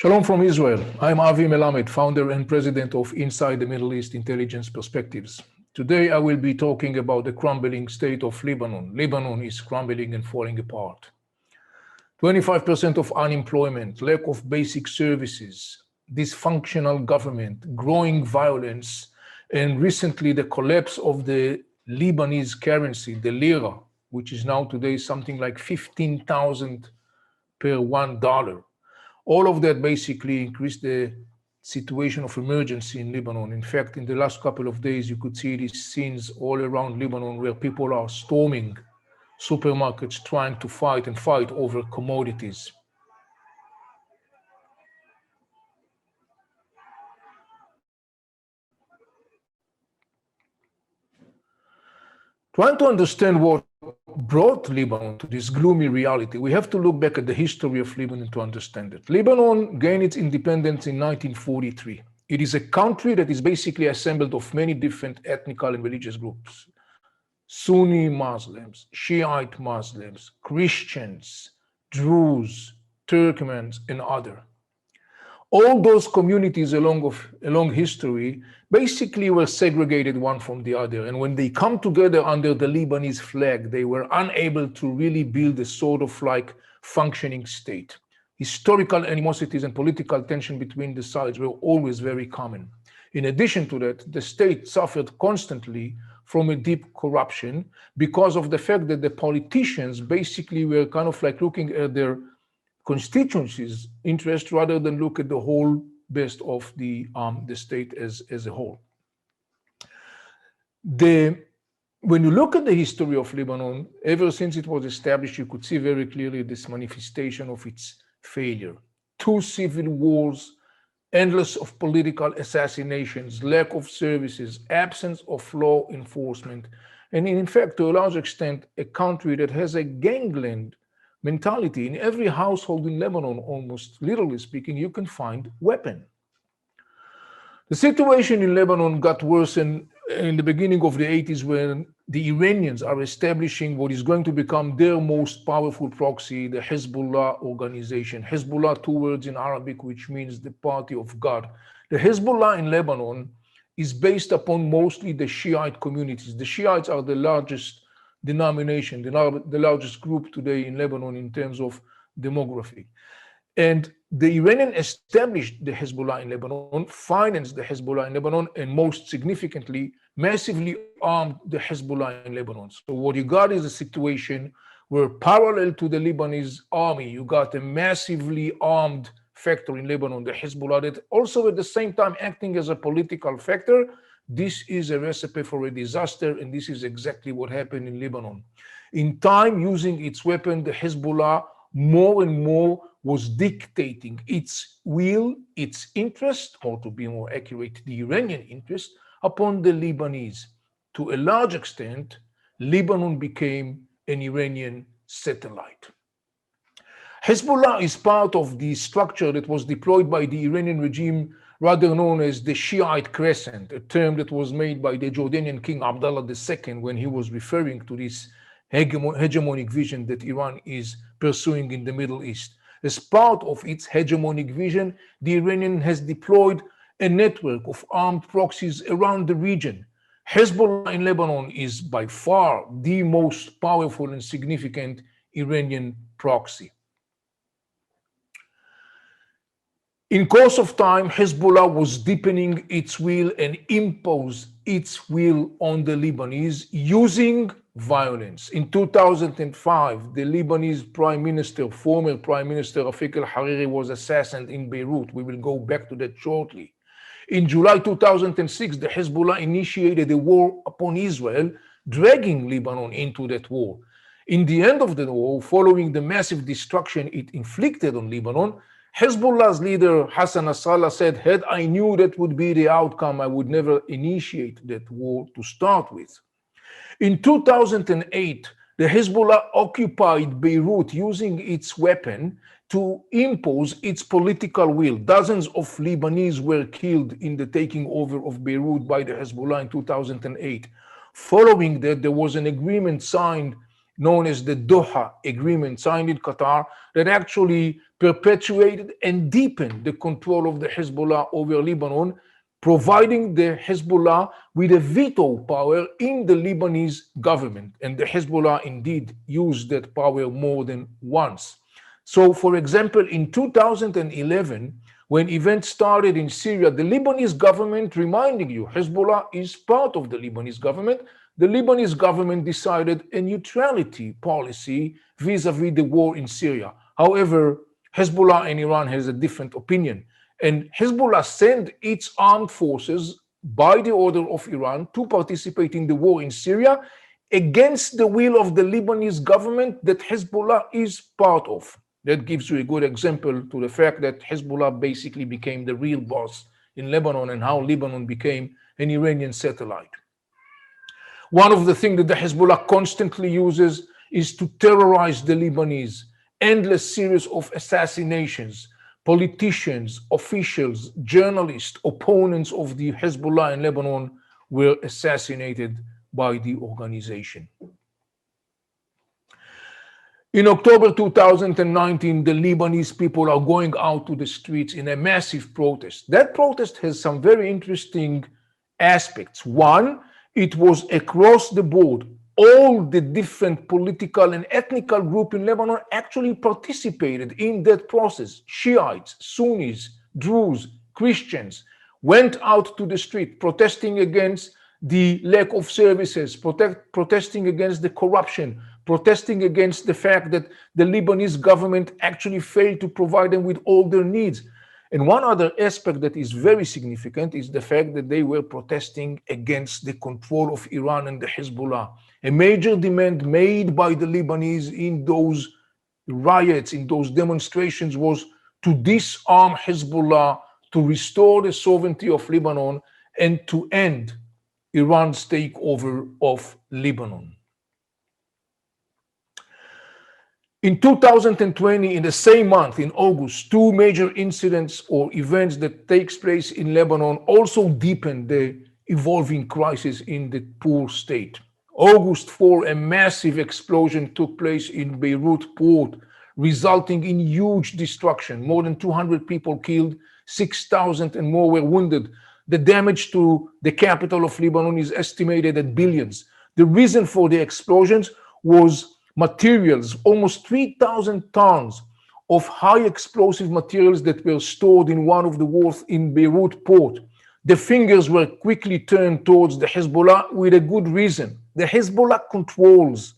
Shalom from Israel. I'm Avi Melamed, founder and president of Inside the Middle East Intelligence Perspectives. Today I will be talking about the crumbling state of Lebanon. Lebanon is crumbling and falling apart. 25% of unemployment, lack of basic services, dysfunctional government, growing violence, and recently the collapse of the Lebanese currency, the Lira, which is now today something like 15,000 per $1. All of that basically increased the situation of emergency in Lebanon. In fact, in the last couple of days, you could see these scenes all around Lebanon where people are storming supermarkets trying to fight over commodities. Trying to understand what brought Lebanon to this gloomy reality, we have to look back at the history of Lebanon to understand it. Lebanon gained its independence in 1943. It is a country that is basically assembled of many different ethnical and religious groups. Sunni Muslims, Shiite Muslims, Christians, Druze, Turkmens, and others. All those communities along history basically were segregated one from the other. And when they come together under the Lebanese flag, they were unable to really build a sort of like functioning state. Historical animosities and political tension between the sides were always very common. In addition to that, the state suffered constantly from a deep corruption because of the fact that the politicians basically were kind of like looking at their constituencies' interest rather than look at the whole best of the state as a whole. When you look at the history of Lebanon, ever since it was established, you could see very clearly this manifestation of its failure. 2 civil wars, endless of political assassinations, lack of services, absence of law enforcement, and in fact, to a large extent, a country that has a gangland mentality. In every household in Lebanon, almost literally speaking, you can find weapon. The situation in Lebanon got worse in the beginning of the 80s when the Iranians are establishing what is going to become their most powerful proxy, the Hezbollah organization. Hezbollah, 2 words in Arabic, which means the party of God. The Hezbollah in Lebanon is based upon mostly the Shiite communities. The Shiites are the largest denomination, the largest group today in Lebanon in terms of demography. And the Iranian established the Hezbollah in Lebanon, financed the Hezbollah in Lebanon, and most significantly, massively armed the Hezbollah in Lebanon. So what you got is a situation where parallel to the Lebanese army, you got a massively armed factor in Lebanon, the Hezbollah, that also at the same time acting as a political factor. This is a recipe for a disaster, and this is exactly what happened in Lebanon. In time, using its weapon, the Hezbollah more and more was dictating its will, its interest, or to be more accurate, the Iranian interest, upon the Lebanese. To a large extent, Lebanon became an Iranian satellite. Hezbollah is part of the structure that was deployed by the Iranian regime, rather known as the Shiite Crescent, a term that was made by the Jordanian King Abdullah II when he was referring to this hegemonic vision that Iran is pursuing in the Middle East. As part of its hegemonic vision, the Iranian has deployed a network of armed proxies around the region. Hezbollah in Lebanon is by far the most powerful and significant Iranian proxy. In course of time, Hezbollah was deepening its will and imposed its will on the Lebanese using violence. In 2005, the Lebanese Prime Minister, former Prime Minister Rafik al-Hariri, was assassinated in Beirut. We will go back to that shortly. In July 2006, the Hezbollah initiated a war upon Israel, dragging Lebanon into that war. In the end of the war, following the massive destruction it inflicted on Lebanon, Hezbollah's leader Hassan Nasrallah said, "Had I knew that would be the outcome, I would never initiate that war to start with." In 2008, the Hezbollah occupied Beirut using its weapon to impose its political will. Dozens of Lebanese were killed in the taking over of Beirut by the Hezbollah in 2008. Following that, there was an agreement signed known as the Doha Agreement signed in Qatar that actually perpetuated and deepened the control of the Hezbollah over Lebanon, providing the Hezbollah with a veto power in the Lebanese government. And the Hezbollah indeed used that power more than once. So, for example, in 2011, when events started in Syria, the Lebanese government, reminding you, Hezbollah is part of the Lebanese government, the Lebanese government decided a neutrality policy vis-a-vis the war in Syria. However, Hezbollah and Iran has a different opinion. And Hezbollah sent its armed forces by the order of Iran to participate in the war in Syria against the will of the Lebanese government that Hezbollah is part of. That gives you a good example to the fact that Hezbollah basically became the real boss in Lebanon and how Lebanon became an Iranian satellite. One of the things that the Hezbollah constantly uses is to terrorize the Lebanese. Endless series of assassinations, politicians, officials, journalists, opponents of the Hezbollah in Lebanon were assassinated by the organization. In October 2019, the Lebanese people are going out to the streets in a massive protest. That protest has some very interesting aspects. One, it was across the board. All the different political and ethnical groups in Lebanon actually participated in that process. Shiites, Sunnis, Druze, Christians went out to the street protesting against the lack of services, protesting against the corruption, protesting against the fact that the Lebanese government actually failed to provide them with all their needs. And one other aspect that is very significant is the fact that they were protesting against the control of Iran and the Hezbollah. A major demand made by the Lebanese in those riots, in those demonstrations, was to disarm Hezbollah, to restore the sovereignty of Lebanon, and to end Iran's takeover of Lebanon. In 2020, in the same month, in August, two major incidents or events that takes place in Lebanon also deepened the evolving crisis in the poor state. August 4, a massive explosion took place in Beirut port, resulting in huge destruction. More than 200 people killed, 6,000 and more were wounded. The damage to the capital of Lebanon is estimated at billions. The reason for the explosions was materials, almost 3,000 tons of high explosive materials that were stored in one of the wharves in Beirut port. The fingers were quickly turned towards the Hezbollah with a good reason. The Hezbollah controls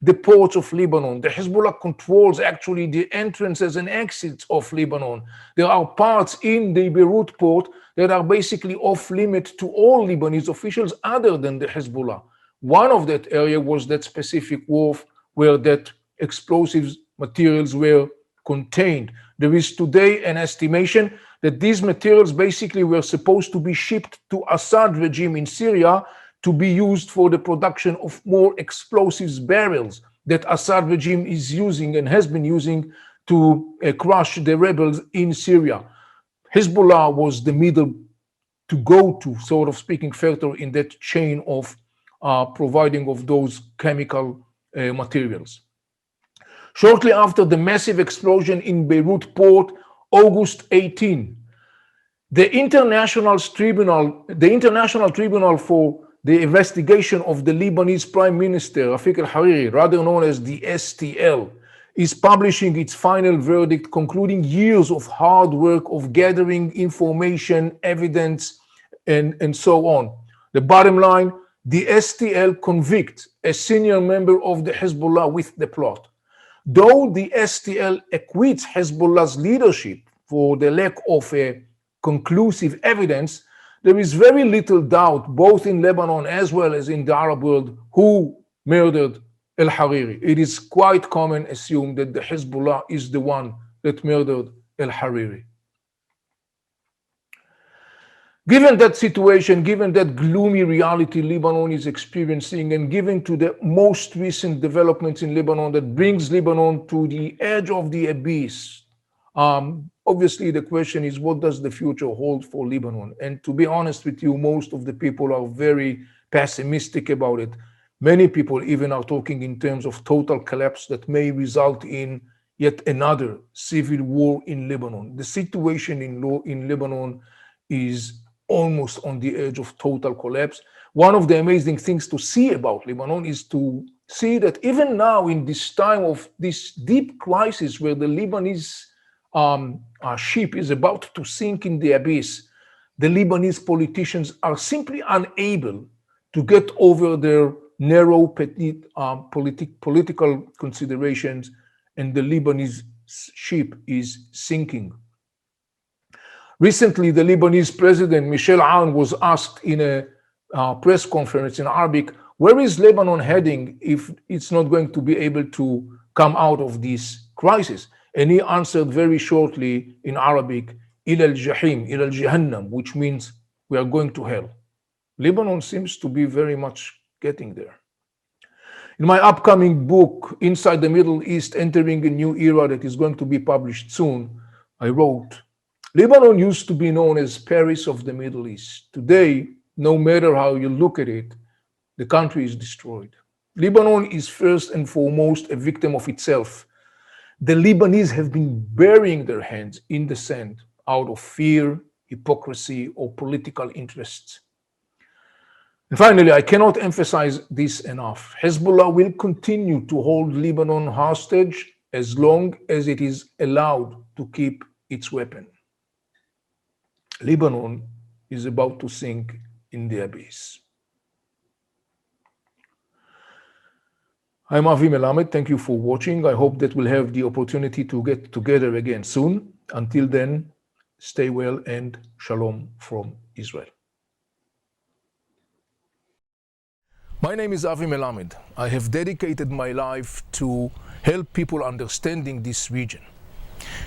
the ports of Lebanon. The Hezbollah controls actually the entrances and exits of Lebanon. There are parts in the Beirut port that are basically off limit to all Lebanese officials other than the Hezbollah. One of that area was that specific wharf where that explosive materials were contained. There is today an estimation that these materials basically were supposed to be shipped to Assad regime in Syria to be used for the production of more explosives barrels that Assad regime is using and has been using to crush the rebels in Syria. Hezbollah was the middle to go to, sort of speaking, factor in that chain of providing of those chemical materials. Shortly after the massive explosion in Beirut port, August 18, the International Tribunal for the Investigation of the Lebanese Prime Minister, Rafik al-Hariri, rather known as the STL, is publishing its final verdict, concluding years of hard work of gathering information, evidence, and so on. The bottom line, the STL convicts a senior member of the Hezbollah with the plot. Though the STL acquits Hezbollah's leadership for the lack of a conclusive evidence, there is very little doubt, both in Lebanon as well as in the Arab world, who murdered al-Hariri. It is quite common to assume that the Hezbollah is the one that murdered al-Hariri. Given that situation, given that gloomy reality Lebanon is experiencing, and given to the most recent developments in Lebanon that brings Lebanon to the edge of the abyss, obviously the question is, what does the future hold for Lebanon? And to be honest with you, most of the people are very pessimistic about it. Many people even are talking in terms of total collapse that may result in yet another civil war in Lebanon. The situation in Lebanon is almost on the edge of total collapse. One of the amazing things to see about Lebanon is to see that even now, in this time of this deep crisis where the Lebanese ship is about to sink in the abyss, the Lebanese politicians are simply unable to get over their narrow political considerations, and the Lebanese ship is sinking. Recently, the Lebanese president, Michel Aoun, was asked in a press conference in Arabic, where is Lebanon heading if it's not going to be able to come out of this crisis? And he answered very shortly in Arabic, إلى الجحيم, إلى الجهنم, which means we are going to hell. Lebanon seems to be very much getting there. In my upcoming book, Inside the Middle East, Entering a New Era, that is going to be published soon, I wrote, Lebanon used to be known as Paris of the Middle East. Today, no matter how you look at it, the country is destroyed. Lebanon is first and foremost a victim of itself. The Lebanese have been burying their hands in the sand out of fear, hypocrisy, or political interests. And finally, I cannot emphasize this enough. Hezbollah will continue to hold Lebanon hostage as long as it is allowed to keep its weapon. Lebanon is about to sink in the abyss. I'm Avi Melamed. Thank you for watching. I hope that we'll have the opportunity to get together again soon. Until then, stay well and shalom from Israel. My name is Avi Melamed. I have dedicated my life to help people understanding this region.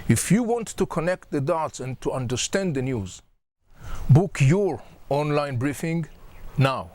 If you want to connect the dots and to understand the news, book your online briefing now.